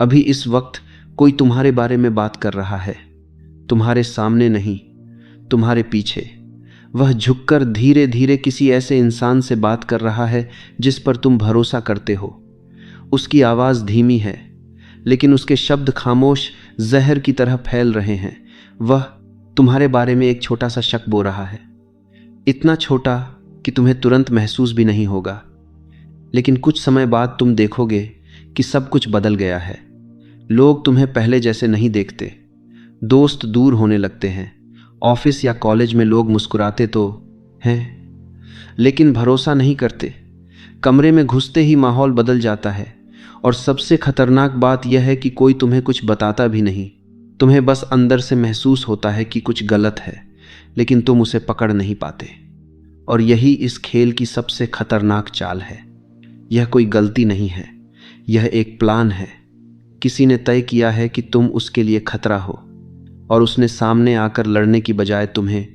अभी इस वक्त कोई तुम्हारे बारे में बात कर रहा है, तुम्हारे सामने नहीं, तुम्हारे पीछे। वह झुककर धीरे धीरे किसी ऐसे इंसान से बात कर रहा है जिस पर तुम भरोसा करते हो। उसकी आवाज़ धीमी है, लेकिन उसके शब्द खामोश जहर की तरह फैल रहे हैं। वह तुम्हारे बारे में एक छोटा सा शक बो रहा है, इतना छोटा कि तुम्हें तुरंत महसूस भी नहीं होगा। लेकिन कुछ समय बाद तुम देखोगे कि सब कुछ बदल गया है। लोग तुम्हें पहले जैसे नहीं देखते, दोस्त दूर होने लगते हैं, ऑफिस या कॉलेज में लोग मुस्कुराते तो हैं, लेकिन भरोसा नहीं करते। कमरे में घुसते ही माहौल बदल जाता है, और सबसे खतरनाक बात यह है कि कोई तुम्हें कुछ बताता भी नहीं। तुम्हें बस अंदर से महसूस होता है कि कुछ गलत है, लेकिन तुम उसे पकड़ नहीं पाते। और यही इस खेल की सबसे खतरनाक चाल है। यह कोई गलती नहीं है, यह एक प्लान है। किसी ने तय किया है कि तुम उसके लिए खतरा हो, और उसने सामने आकर लड़ने की बजाय तुम्हें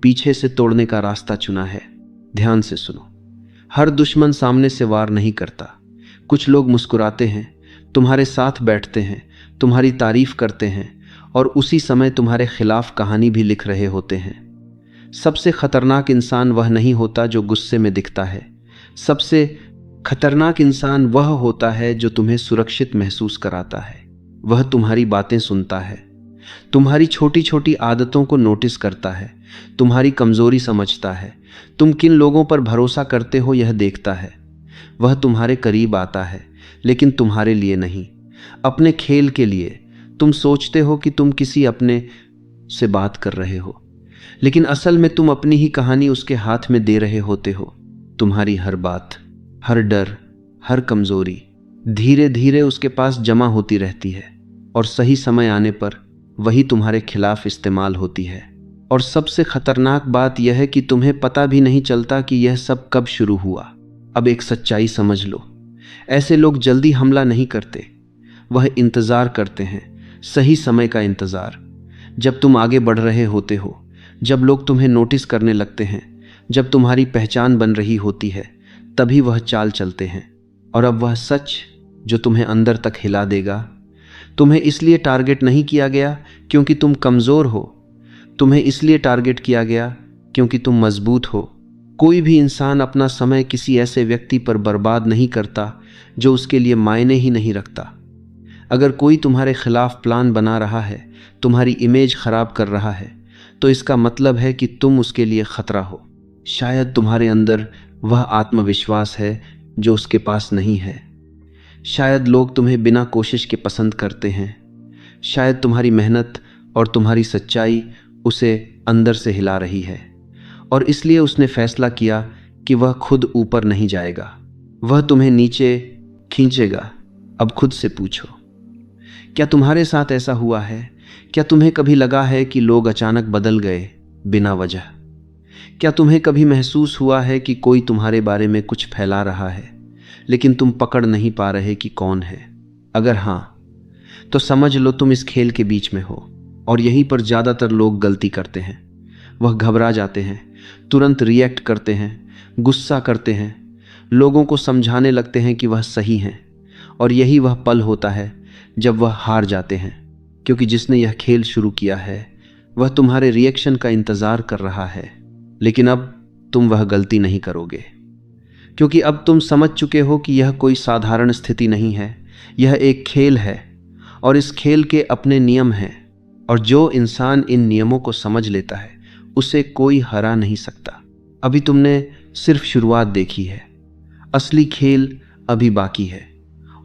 पीछे से तोड़ने का रास्ता चुना है। ध्यान से सुनो, हर दुश्मन सामने से वार नहीं करता। कुछ लोग मुस्कुराते हैं, तुम्हारे साथ बैठते हैं, तुम्हारी तारीफ करते हैं, और उसी समय तुम्हारे खिलाफ कहानी भी लिख रहे होते हैं। सबसे खतरनाक इंसान वह नहीं होता जो गुस्से में दिखता है। सबसे खतरनाक इंसान वह होता है जो तुम्हें सुरक्षित महसूस कराता है। वह तुम्हारी बातें सुनता है, तुम्हारी छोटी छोटी आदतों को नोटिस करता है, तुम्हारी कमजोरी समझता है, तुम किन लोगों पर भरोसा करते हो यह देखता है। वह तुम्हारे करीब आता है, लेकिन तुम्हारे लिए नहीं, अपने खेल के लिए। तुम सोचते हो कि तुम किसी अपने से बात कर रहे हो, लेकिन असल में तुम अपनी ही कहानी उसके हाथ में दे रहे होते हो। तुम्हारी हर बात, हर डर, हर कमजोरी धीरे धीरे उसके पास जमा होती रहती है, और सही समय आने पर वही तुम्हारे खिलाफ इस्तेमाल होती है। और सबसे खतरनाक बात यह है कि तुम्हें पता भी नहीं चलता कि यह सब कब शुरू हुआ। अब एक सच्चाई समझ लो, ऐसे लोग जल्दी हमला नहीं करते, वह इंतज़ार करते हैं, सही समय का इंतज़ार। जब तुम आगे बढ़ रहे होते हो, जब लोग तुम्हें नोटिस करने लगते हैं, जब तुम्हारी पहचान बन रही होती है, तभी वह चाल चलते हैं। और अब वह सच जो तुम्हें अंदर तक हिला देगा। तुम्हें इसलिए टारगेट नहीं किया गया क्योंकि तुम कमज़ोर हो, तुम्हें इसलिए टारगेट किया गया क्योंकि तुम मजबूत हो। कोई भी इंसान अपना समय किसी ऐसे व्यक्ति पर बर्बाद नहीं करता जो उसके लिए मायने ही नहीं रखता। अगर कोई तुम्हारे खिलाफ प्लान बना रहा है, तुम्हारी इमेज खराब कर रहा है, तो इसका मतलब है कि तुम उसके लिए खतरा हो। शायद तुम्हारे अंदर वह आत्मविश्वास है जो उसके पास नहीं है। शायद लोग तुम्हें बिना कोशिश के पसंद करते हैं। शायद तुम्हारी मेहनत और तुम्हारी सच्चाई उसे अंदर से हिला रही है, और इसलिए उसने फैसला किया कि वह खुद ऊपर नहीं जाएगा, वह तुम्हें नीचे खींचेगा। अब खुद से पूछो, क्या तुम्हारे साथ ऐसा हुआ है? क्या तुम्हें कभी लगा है कि लोग अचानक बदल गए बिना वजह? क्या तुम्हें कभी महसूस हुआ है कि कोई तुम्हारे बारे में कुछ फैला रहा है, लेकिन तुम पकड़ नहीं पा रहे कि कौन है? अगर हाँ, तो समझ लो तुम इस खेल के बीच में हो, और यहीं पर ज़्यादातर लोग गलती करते हैं। वह घबरा जाते हैं, तुरंत रिएक्ट करते हैं, गुस्सा करते हैं, लोगों को समझाने लगते हैं कि वह सही हैं, और यही वह पल होता है जब वह हार जाते हैं। क्योंकि जिसने यह खेल शुरू किया है वह तुम्हारे रिएक्शन का इंतज़ार कर रहा है। लेकिन अब तुम वह गलती नहीं करोगे, क्योंकि अब तुम समझ चुके हो कि यह कोई साधारण स्थिति नहीं है, यह एक खेल है, और इस खेल के अपने नियम हैं। और जो इंसान इन नियमों को समझ लेता है उसे कोई हरा नहीं सकता। अभी तुमने सिर्फ शुरुआत देखी है, असली खेल अभी बाकी है,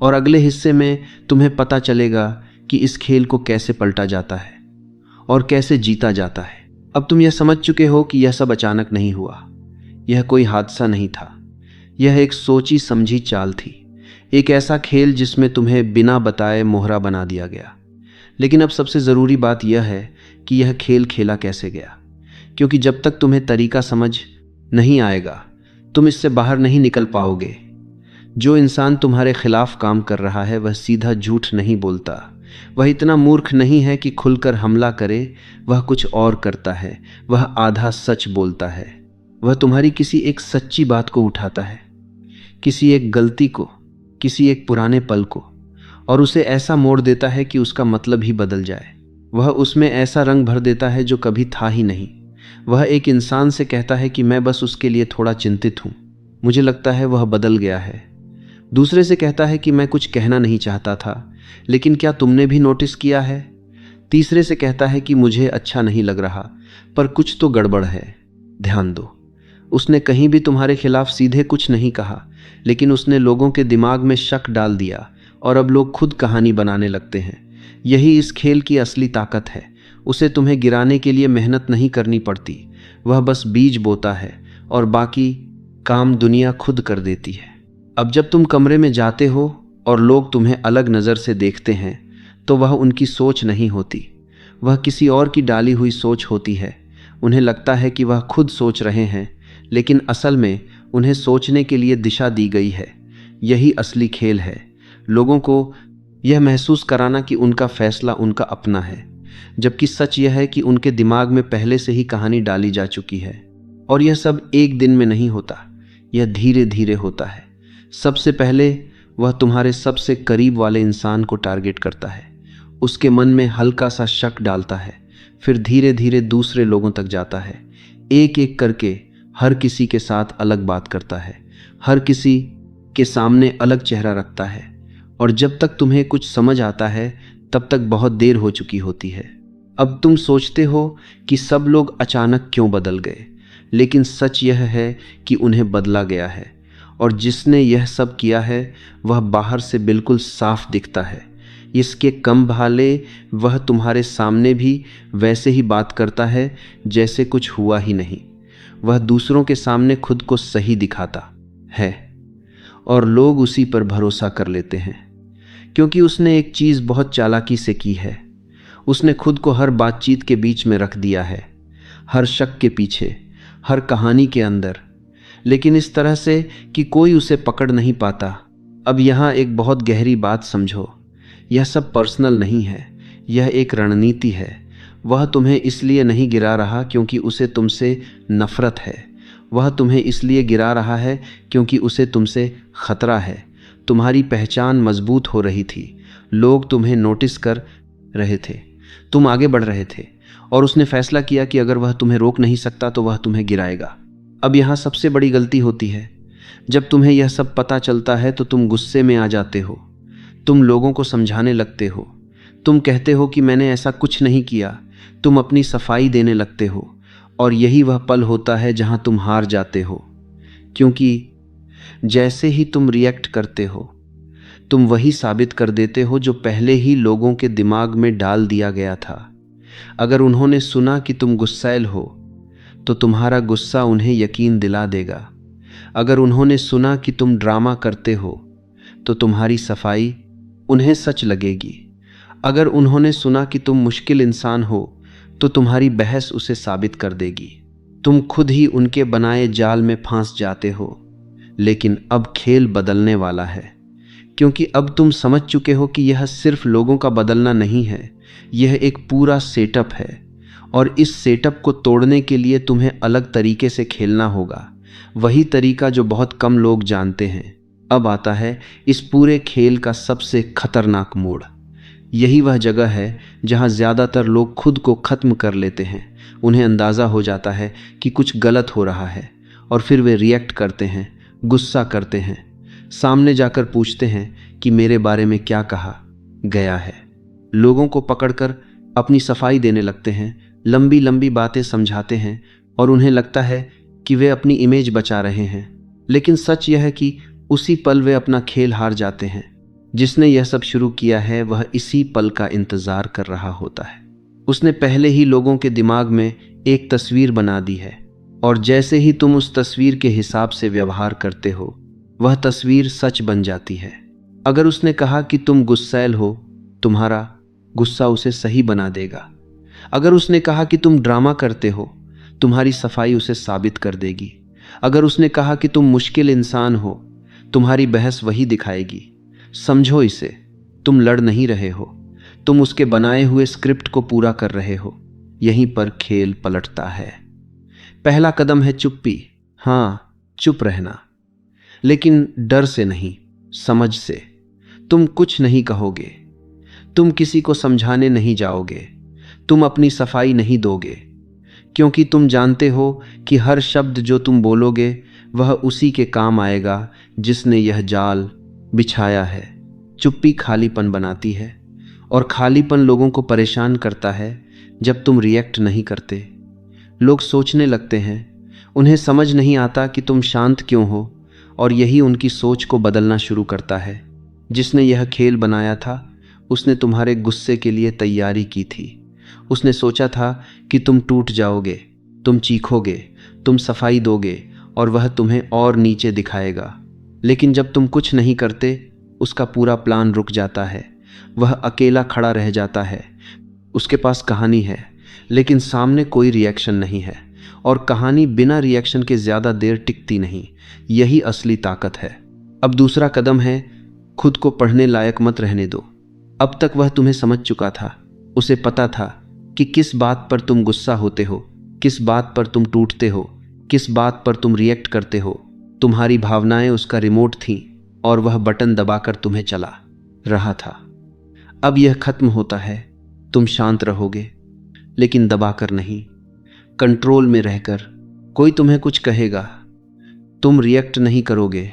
और अगले हिस्से में तुम्हें पता चलेगा कि इस खेल को कैसे पलटा जाता है और कैसे जीता जाता है। अब तुम यह समझ चुके हो कि यह सब अचानक नहीं हुआ, यह कोई हादसा नहीं था, यह एक सोची समझी चाल थी, एक ऐसा खेल जिसमें तुम्हें बिना बताए मोहरा बना दिया गया। लेकिन अब सबसे ज़रूरी बात यह है कि यह खेल खेला कैसे गया, क्योंकि जब तक तुम्हें तरीका समझ नहीं आएगा तुम इससे बाहर नहीं निकल पाओगे। जो इंसान तुम्हारे खिलाफ काम कर रहा है वह सीधा झूठ नहीं बोलता, वह इतना मूर्ख नहीं है कि खुलकर हमला करे, वह कुछ और करता है, वह आधा सच बोलता है। वह तुम्हारी किसी एक सच्ची बात को उठाता है, किसी एक गलती को, किसी एक पुराने पल को, और उसे ऐसा मोड़ देता है कि उसका मतलब ही बदल जाए। वह उसमें ऐसा रंग भर देता है जो कभी था ही नहीं। वह एक इंसान से कहता है कि मैं बस उसके लिए थोड़ा चिंतित हूँ, मुझे लगता है वह बदल गया है। दूसरे से कहता है कि मैं कुछ कहना नहीं चाहता था, लेकिन क्या तुमने भी नोटिस किया है। तीसरे से कहता है कि मुझे अच्छा नहीं लग रहा, पर कुछ तो गड़बड़ है, ध्यान दो। उसने कहीं भी तुम्हारे खिलाफ सीधे कुछ नहीं कहा, लेकिन उसने लोगों के दिमाग में शक डाल दिया और अब लोग खुद कहानी बनाने लगते हैं। यही इस खेल की असली ताकत है। उसे तुम्हें गिराने के लिए मेहनत नहीं करनी पड़ती, वह बस बीज बोता है और बाकी काम दुनिया खुद कर देती है। अब जब तुम कमरे में जाते हो और लोग तुम्हें अलग नज़र से देखते हैं, तो वह उनकी सोच नहीं होती, वह किसी और की डाली हुई सोच होती है। उन्हें लगता है कि वह खुद सोच रहे हैं, लेकिन असल में उन्हें सोचने के लिए दिशा दी गई है। यही असली खेल है, लोगों को यह महसूस कराना कि उनका फैसला उनका अपना है, जबकि सच यह है कि उनके दिमाग में पहले से ही कहानी डाली जा चुकी है। और यह सब एक दिन में नहीं होता, यह धीरे धीरे होता है। सबसे पहले वह तुम्हारे सबसे करीब वाले इंसान को टारगेट करता है, उसके मन में हल्का सा शक डालता है, फिर धीरे धीरे दूसरे लोगों तक जाता है। एक एक करके हर किसी के साथ अलग बात करता है, हर किसी के सामने अलग चेहरा रखता है, और जब तक तुम्हें कुछ समझ आता है तब तक बहुत देर हो चुकी होती है। अब तुम सोचते हो कि सब लोग अचानक क्यों बदल गए, लेकिन सच यह है कि उन्हें बदला गया है, और जिसने यह सब किया है वह बाहर से बिल्कुल साफ दिखता है। इसके कम भाले वह तुम्हारे सामने भी वैसे ही बात करता है जैसे कुछ हुआ ही नहीं। वह दूसरों के सामने खुद को सही दिखाता है और लोग उसी पर भरोसा कर लेते हैं, क्योंकि उसने एक चीज़ बहुत चालाकी से की है। उसने खुद को हर बातचीत के बीच में रख दिया है, हर शक के पीछे, हर कहानी के अंदर, लेकिन इस तरह से कि कोई उसे पकड़ नहीं पाता। अब यहाँ एक बहुत गहरी बात समझो, यह सब पर्सनल नहीं है, यह एक रणनीति है। वह तुम्हें इसलिए नहीं गिरा रहा क्योंकि उसे तुमसे नफरत है, वह तुम्हें इसलिए गिरा रहा है क्योंकि उसे तुमसे खतरा है। तुम्हारी पहचान मजबूत हो रही थी, लोग तुम्हें नोटिस कर रहे थे, तुम आगे बढ़ रहे थे, और उसने फैसला किया कि अगर वह तुम्हें रोक नहीं सकता तो वह तुम्हें गिराएगा। अब यहाँ सबसे बड़ी गलती होती है, जब तुम्हें यह सब पता चलता है तो तुम गुस्से में आ जाते हो, तुम लोगों को समझाने लगते हो, तुम कहते हो कि मैंने ऐसा कुछ नहीं किया, तुम अपनी सफाई देने लगते हो, और यही वह पल होता है जहां तुम हार जाते हो, क्योंकि जैसे ही तुम रिएक्ट करते हो तुम वही साबित कर देते हो जो पहले ही लोगों के दिमाग में डाल दिया गया था। अगर उन्होंने सुना कि तुम गुस्सैल हो तो तुम्हारा गुस्सा उन्हें यकीन दिला देगा। अगर उन्होंने सुना कि तुम ड्रामा करते हो तो तुम्हारी सफाई उन्हें सच लगेगी। अगर उन्होंने सुना कि तुम मुश्किल इंसान हो तो तुम्हारी बहस उसे साबित कर देगी। तुम खुद ही उनके बनाए जाल में फंस जाते हो। लेकिन अब खेल बदलने वाला है, क्योंकि अब तुम समझ चुके हो कि यह सिर्फ लोगों का बदलना नहीं है, यह एक पूरा सेटअप है, और इस सेटअप को तोड़ने के लिए तुम्हें अलग तरीके से खेलना होगा, वही तरीका जो बहुत कम लोग जानते हैं। अब आता है इस पूरे खेल का सबसे खतरनाक मोड़। यही वह जगह है जहां ज़्यादातर लोग खुद को ख़त्म कर लेते हैं। उन्हें अंदाज़ा हो जाता है कि कुछ गलत हो रहा है, और फिर वे रिएक्ट करते हैं, गुस्सा करते हैं, सामने जाकर पूछते हैं कि मेरे बारे में क्या कहा गया है। लोगों को पकड़कर अपनी सफाई देने लगते हैं, लंबी लंबी बातें समझाते हैं, और उन्हें लगता है कि वे अपनी इमेज बचा रहे हैं। लेकिन सच यह है कि उसी पल वे अपना खेल हार जाते हैं। जिसने यह सब शुरू किया है वह इसी पल का इंतज़ार कर रहा होता है। उसने पहले ही लोगों के दिमाग में एक तस्वीर बना दी है, और जैसे ही तुम उस तस्वीर के हिसाब से व्यवहार करते हो वह तस्वीर सच बन जाती है। अगर उसने कहा कि तुम गुस्सैल हो, तुम्हारा गुस्सा उसे सही बना देगा। अगर उसने कहा कि तुम ड्रामा करते हो, तुम्हारी सफाई उसे साबित कर देगी। अगर उसने कहा कि तुम मुश्किल इंसान हो, तुम्हारी बहस वही दिखाएगी। समझो इसे, तुम लड़ नहीं रहे हो, तुम उसके बनाए हुए स्क्रिप्ट को पूरा कर रहे हो। यहीं पर खेल पलटता है। पहला कदम है चुप्पी। हाँ, चुप रहना, लेकिन डर से नहीं, समझ से। तुम कुछ नहीं कहोगे, तुम किसी को समझाने नहीं जाओगे, तुम अपनी सफाई नहीं दोगे, क्योंकि तुम जानते हो कि हर शब्द जो तुम बोलोगे वह उसी के काम आएगा जिसने यह जाल बिछाया है। चुप्पी खालीपन बनाती है, और खालीपन लोगों को परेशान करता है जब तुम रिएक्ट नहीं करते। लोग सोचने लगते हैं, उन्हें समझ नहीं आता कि तुम शांत क्यों हो, और यही उनकी सोच को बदलना शुरू करता है। जिसने यह खेल बनाया था उसने तुम्हारे गुस्से के लिए तैयारी की थी। उसने सोचा था कि तुम टूट जाओगे, तुम चीखोगे, तुम सफाई दोगे और वह तुम्हें और नीचे दिखाएगा। लेकिन जब तुम कुछ नहीं करते, उसका पूरा प्लान रुक जाता है। वह अकेला खड़ा रह जाता है। उसके पास कहानी है, लेकिन सामने कोई रिएक्शन नहीं है, और कहानी बिना रिएक्शन के ज़्यादा देर टिकती नहीं। यही असली ताकत है। अब दूसरा कदम है, खुद को पढ़ने लायक मत रहने दो। अब तक वह तुम्हें समझ चुका था। उसे पता था कि किस बात पर तुम गुस्सा होते हो, किस बात पर तुम टूटते हो, किस बात पर तुम रिएक्ट करते हो। तुम्हारी भावनाएं उसका रिमोट थीं, और वह बटन दबाकर तुम्हें चला रहा था। अब यह खत्म होता है। तुम शांत रहोगे, लेकिन दबाकर नहीं, कंट्रोल में रहकर। कोई तुम्हें कुछ कहेगा, तुम रिएक्ट नहीं करोगे।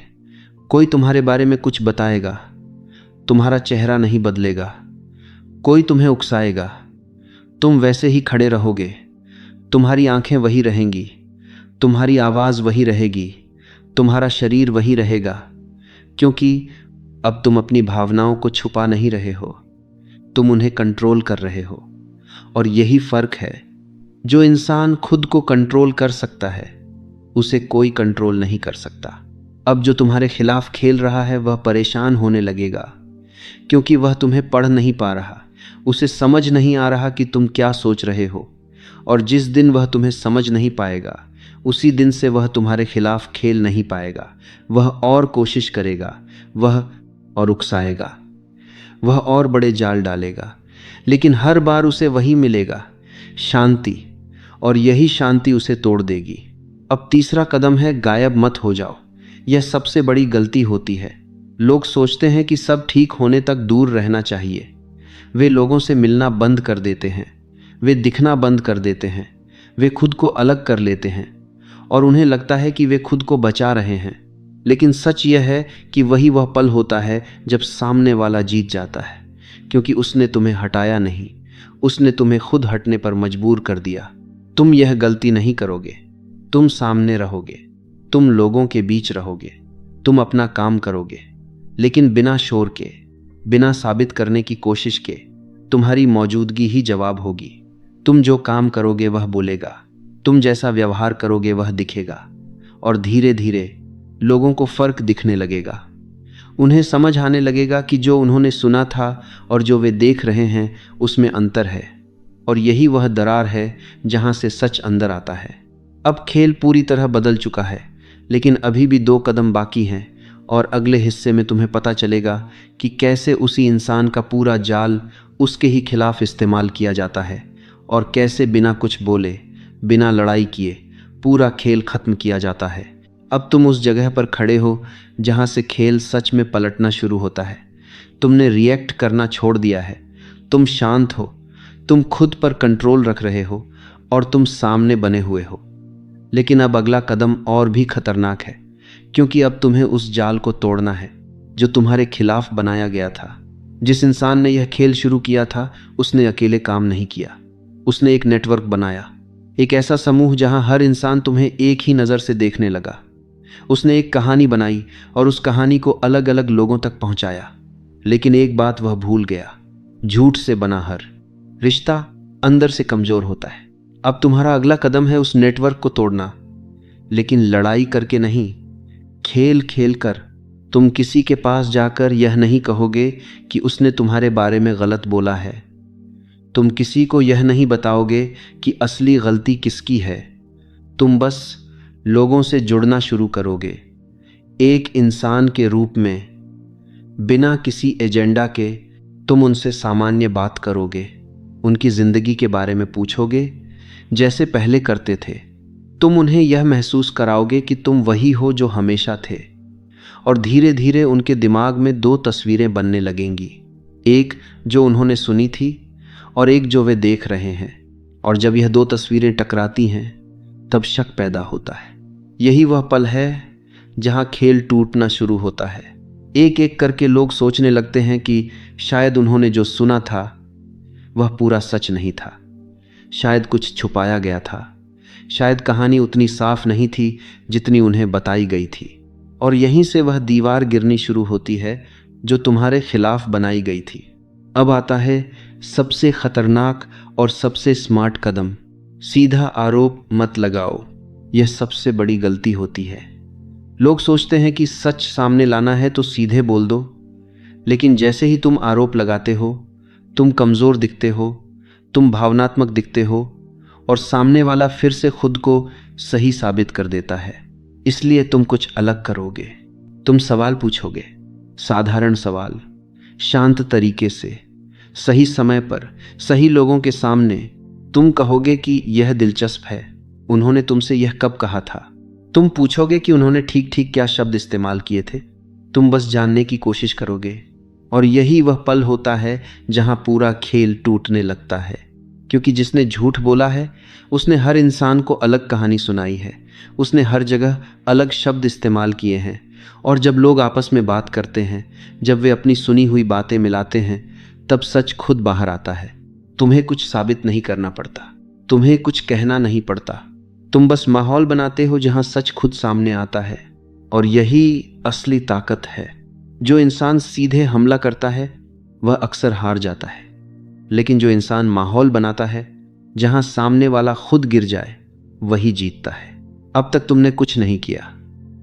कोई तुम्हारे बारे में कुछ बताएगा, तुम्हारा चेहरा नहीं बदलेगा। कोई तुम्हें उकसाएगा, तुम वैसे ही खड़े रहोगे। तुम्हारी आंखें वही रहेंगी, तुम्हारी आवाज़ वही रहेगी, तुम्हारा शरीर वही रहेगा, क्योंकि अब तुम अपनी भावनाओं को छुपा नहीं रहे हो, तुम उन्हें कंट्रोल कर रहे हो। और यही फ़र्क है। जो इंसान खुद को कंट्रोल कर सकता है, उसे कोई कंट्रोल नहीं कर सकता। अब जो तुम्हारे खिलाफ खेल रहा है वह परेशान होने लगेगा, क्योंकि वह तुम्हें पढ़ नहीं पा रहा। उसे समझ नहीं आ रहा कि तुम क्या सोच रहे हो। और जिस दिन वह तुम्हें समझ नहीं पाएगा, उसी दिन से वह तुम्हारे खिलाफ खेल नहीं पाएगा। वह और कोशिश करेगा, वह और उकसाएगा, वह और बड़े जाल डालेगा, लेकिन हर बार उसे वही मिलेगा, शांति। और यही शांति उसे तोड़ देगी। अब तीसरा कदम है, गायब मत हो जाओ। यह सबसे बड़ी गलती होती है। लोग सोचते हैं कि सब ठीक होने तक दूर रहना चाहिए। वे लोगों से मिलना बंद कर देते हैं, वे दिखना बंद कर देते हैं, वे खुद को अलग कर लेते हैं, और उन्हें लगता है कि वे खुद को बचा रहे हैं। लेकिन सच यह है कि वही वह पल होता है जब सामने वाला जीत जाता है, क्योंकि उसने तुम्हें हटाया नहीं, उसने तुम्हें खुद हटने पर मजबूर कर दिया। तुम यह गलती नहीं करोगे। तुम सामने रहोगे, तुम लोगों के बीच रहोगे, तुम अपना काम करोगे, लेकिन बिना शोर के, बिना साबित करने की कोशिश के। तुम्हारी मौजूदगी ही जवाब होगी। तुम जो काम करोगे वह बोलेगा, तुम जैसा व्यवहार करोगे वह दिखेगा। और धीरे धीरे लोगों को फर्क दिखने लगेगा। उन्हें समझ आने लगेगा कि जो उन्होंने सुना था और जो वे देख रहे हैं उसमें अंतर है। और यही वह दरार है जहां से सच अंदर आता है। अब खेल पूरी तरह बदल चुका है, लेकिन अभी भी 2 कदम बाकी हैं, और अगले हिस्से में तुम्हें पता चलेगा कि कैसे उसी इंसान का पूरा जाल उसके ही खिलाफ इस्तेमाल किया जाता है, और कैसे बिना कुछ बोले, बिना लड़ाई किए पूरा खेल खत्म किया जाता है। अब तुम उस जगह पर खड़े हो जहां से खेल सच में पलटना शुरू होता है। तुमने रिएक्ट करना छोड़ दिया है, तुम शांत हो, तुम खुद पर कंट्रोल रख रहे हो, और तुम सामने बने हुए हो। लेकिन अब अगला कदम और भी खतरनाक है, क्योंकि अब तुम्हें उस जाल को तोड़ना है जो तुम्हारे खिलाफ बनाया गया था। जिस इंसान ने यह खेल शुरू किया था उसने अकेले काम नहीं किया, उसने एक नेटवर्क बनाया, एक ऐसा समूह जहां हर इंसान तुम्हें एक ही नज़र से देखने लगा। उसने एक कहानी बनाई और उस कहानी को अलग अलग लोगों तक पहुंचाया। लेकिन एक बात वह भूल गया, झूठ से बना हर रिश्ता अंदर से कमजोर होता है। अब तुम्हारा अगला कदम है उस नेटवर्क को तोड़ना, लेकिन लड़ाई करके नहीं, खेल खेल कर। तुम किसी के पास जाकर यह नहीं कहोगे कि उसने तुम्हारे बारे में गलत बोला है। तुम किसी को यह नहीं बताओगे कि असली गलती किसकी है। तुम बस लोगों से जुड़ना शुरू करोगे, एक इंसान के रूप में, बिना किसी एजेंडा के। तुम उनसे सामान्य बात करोगे, उनकी ज़िंदगी के बारे में पूछोगे जैसे पहले करते थे। तुम उन्हें यह महसूस कराओगे कि तुम वही हो जो हमेशा थे, और धीरे धीरे उनके दिमाग में दो तस्वीरें बनने लगेंगी, एक जो उन्होंने सुनी थी और एक जो वे देख रहे हैं। और जब यह दो तस्वीरें टकराती हैं तब शक पैदा होता है। यही वह पल है जहां खेल टूटना शुरू होता है। एक एक करके लोग सोचने लगते हैं कि शायद उन्होंने जो सुना था वह पूरा सच नहीं था, शायद कुछ छुपाया गया था, शायद कहानी उतनी साफ नहीं थी जितनी उन्हें बताई गई थी। और यहीं से वह दीवार गिरनी शुरू होती है जो तुम्हारे खिलाफ बनाई गई थी। अब आता है सबसे खतरनाक और सबसे स्मार्ट कदम। सीधा आरोप मत लगाओ। यह सबसे बड़ी गलती होती है। लोग सोचते हैं कि सच सामने लाना है तो सीधे बोल दो, लेकिन जैसे ही तुम आरोप लगाते हो तुम कमज़ोर दिखते हो, तुम भावनात्मक दिखते हो और सामने वाला फिर से खुद को सही साबित कर देता है। इसलिए तुम कुछ अलग करोगे। तुम सवाल पूछोगे, साधारण सवाल, शांत तरीके से, सही समय पर, सही लोगों के सामने। तुम कहोगे कि यह दिलचस्प है, उन्होंने तुमसे यह कब कहा था। तुम पूछोगे कि उन्होंने ठीक ठीक क्या शब्द इस्तेमाल किए थे। तुम बस जानने की कोशिश करोगे। और यही वह पल होता है जहां पूरा खेल टूटने लगता है, क्योंकि जिसने झूठ बोला है उसने हर इंसान को अलग कहानी सुनाई है, उसने हर जगह अलग शब्द इस्तेमाल किए हैं। और जब लोग आपस में बात करते हैं, जब वे अपनी सुनी हुई बातें मिलाते हैं, तब सच खुद बाहर आता है। तुम्हें कुछ साबित नहीं करना पड़ता, तुम्हें कुछ कहना नहीं पड़ता, तुम बस माहौल बनाते हो जहां सच खुद सामने आता है। और यही असली ताकत है। जो इंसान सीधे हमला करता है वह अक्सर हार जाता है, लेकिन जो इंसान माहौल बनाता है जहां सामने वाला खुद गिर जाए वही जीतता है। अब तक तुमने कुछ नहीं किया,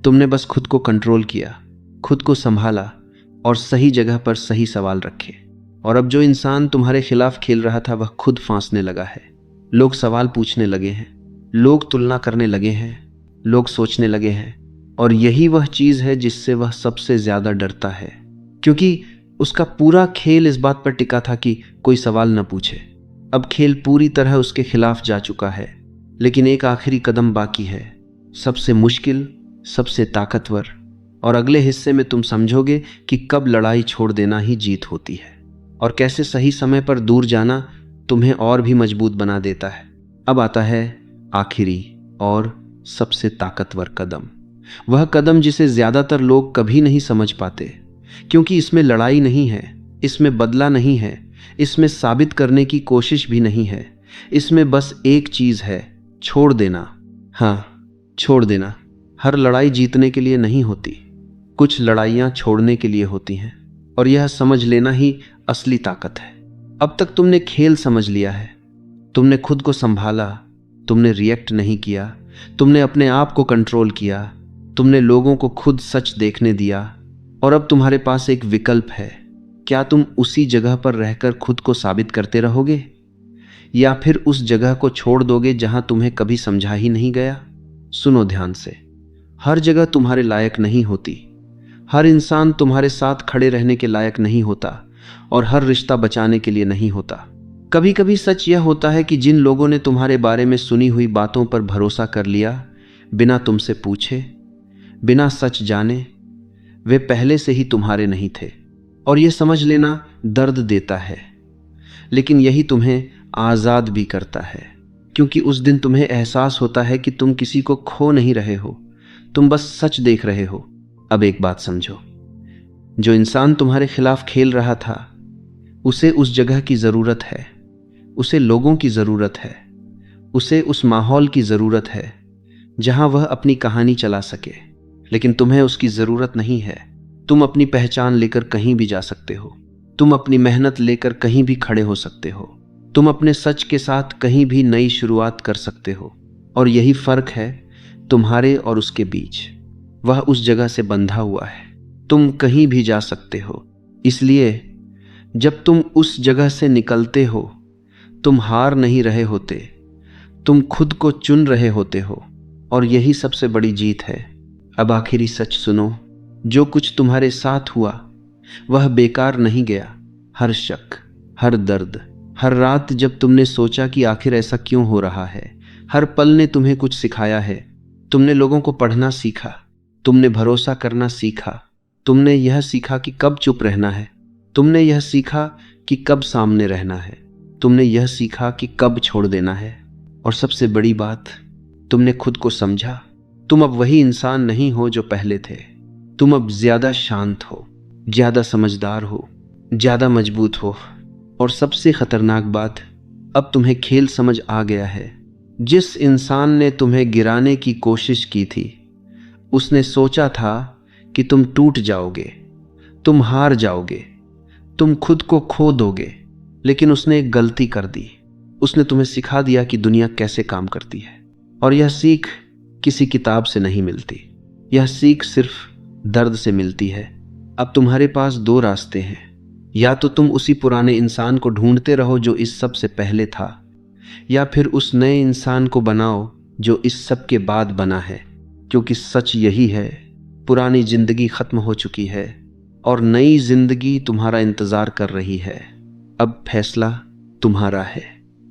तुमने बस खुद को कंट्रोल किया, खुद को संभाला और सही जगह पर सही सवाल रखे। और अब जो इंसान तुम्हारे खिलाफ खेल रहा था वह खुद फांसने लगा है। लोग सवाल पूछने लगे हैं, लोग तुलना करने लगे हैं, लोग सोचने लगे हैं। और यही वह चीज है जिससे वह सबसे ज्यादा डरता है, क्योंकि उसका पूरा खेल इस बात पर टिका था कि कोई सवाल न पूछे। अब खेल पूरी तरह उसके खिलाफ जा चुका है, लेकिन एक आखिरी कदम बाकी है, सबसे मुश्किल, सबसे ताकतवर। और अगले हिस्से में तुम समझोगे कि कब लड़ाई छोड़ देना ही जीत होती है और कैसे सही समय पर दूर जाना तुम्हें और भी मजबूत बना देता है। अब आता है आखिरी और सबसे ताकतवर कदम, वह कदम जिसे ज्यादातर लोग कभी नहीं समझ पाते, क्योंकि इसमें लड़ाई नहीं है, इसमें बदला नहीं है, इसमें साबित करने की कोशिश भी नहीं है। इसमें बस एक चीज है, छोड़ देना। हाँ, छोड़ देना। हर लड़ाई जीतने के लिए नहीं होती, कुछ लड़ाइयां छोड़ने के लिए होती हैं। और यह समझ लेना ही असली ताकत है। अब तक तुमने खेल समझ लिया है, तुमने खुद को संभाला, तुमने रिएक्ट नहीं किया, तुमने अपने आप को कंट्रोल किया, तुमने लोगों को खुद सच देखने दिया। और अब तुम्हारे पास एक विकल्प है। क्या तुम उसी जगह पर रहकर खुद को साबित करते रहोगे, या फिर उस जगह को छोड़ दोगे जहां तुम्हें कभी समझा ही नहीं गया? सुनो ध्यान से, हर जगह तुम्हारे लायक नहीं होती, हर इंसान तुम्हारे साथ खड़े रहने के लायक नहीं होता, और हर रिश्ता बचाने के लिए नहीं होता। कभी कभी सच यह होता है कि जिन लोगों ने तुम्हारे बारे में सुनी हुई बातों पर भरोसा कर लिया, बिना तुमसे पूछे, बिना सच जाने, वे पहले से ही तुम्हारे नहीं थे। और यह समझ लेना दर्द देता है, लेकिन यही तुम्हें आज़ाद भी करता है, क्योंकि उस दिन तुम्हें एहसास होता है कि तुम किसी को खो नहीं रहे हो, तुम बस सच देख रहे हो। अब एक बात समझो, जो इंसान तुम्हारे खिलाफ खेल रहा था उसे उस जगह की ज़रूरत है, उसे लोगों की ज़रूरत है, उसे उस माहौल की ज़रूरत है जहां वह अपनी कहानी चला सके। लेकिन तुम्हें उसकी ज़रूरत नहीं है। तुम अपनी पहचान लेकर कहीं भी जा सकते हो, तुम अपनी मेहनत लेकर कहीं भी खड़े हो सकते हो, तुम अपने सच के साथ कहीं भी नई शुरुआत कर सकते हो। और यही फ़र्क है तुम्हारे और उसके बीच। वह उस जगह से बंधा हुआ है, तुम कहीं भी जा सकते हो। इसलिए जब तुम उस जगह से निकलते हो, तुम हार नहीं रहे होते, तुम खुद को चुन रहे होते हो। और यही सबसे बड़ी जीत है। अब आखिरी सच सुनो, जो कुछ तुम्हारे साथ हुआ वह बेकार नहीं गया। हर शक, हर दर्द, हर रात जब तुमने सोचा कि आखिर ऐसा क्यों हो रहा है, हर पल ने तुम्हें कुछ सिखाया है। तुमने लोगों को पढ़ना सीखा, तुमने भरोसा करना सीखा, तुमने यह सीखा कि कब चुप रहना है। तुमने यह सीखा कि कब सामने रहना है। तुमने यह सीखा कि कब छोड़ देना है। और सबसे बड़ी बात, तुमने खुद को समझा। तुम अब वही इंसान नहीं हो जो पहले थे। तुम अब ज्यादा शांत हो, ज्यादा समझदार हो, ज्यादा मजबूत हो। और सबसे खतरनाक बात, अब तुम्हें खेल समझ आ गया है। जिस इंसान ने तुम्हें गिराने की कोशिश की थी, उसने सोचा था कि तुम टूट जाओगे, तुम हार जाओगे, तुम खुद को खो दोगे। लेकिन उसने एक गलती कर दी। उसने तुम्हें सिखा दिया कि दुनिया कैसे काम करती है। और यह सीख किसी किताब से नहीं मिलती। यह सीख सिर्फ दर्द से मिलती है। अब तुम्हारे पास दो रास्ते हैं। या तो तुम उसी पुराने इंसान को ढूंढते रहो जो इस सब से पहले था, या फिर उस नए इंसान को बनाओ जो इस सब के बाद बना है। क्योंकि सच यही है, पुरानी जिंदगी खत्म हो चुकी है और नई जिंदगी तुम्हारा इंतजार कर रही है। अब फैसला तुम्हारा है।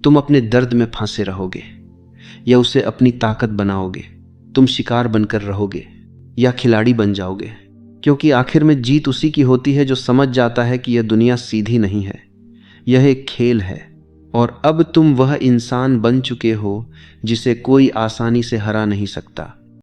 तुम अपने दर्द में फंसे रहोगे या उसे अपनी ताकत बनाओगे। तुम शिकार बनकर रहोगे या खिलाड़ी बन जाओगे। क्योंकि आखिर में जीत उसी की होती है जो समझ जाता है कि यह दुनिया सीधी नहीं है, यह एक खेल है। और अब तुम वह इंसान बन चुके हो जिसे कोई आसानी से हरा नहीं सकता।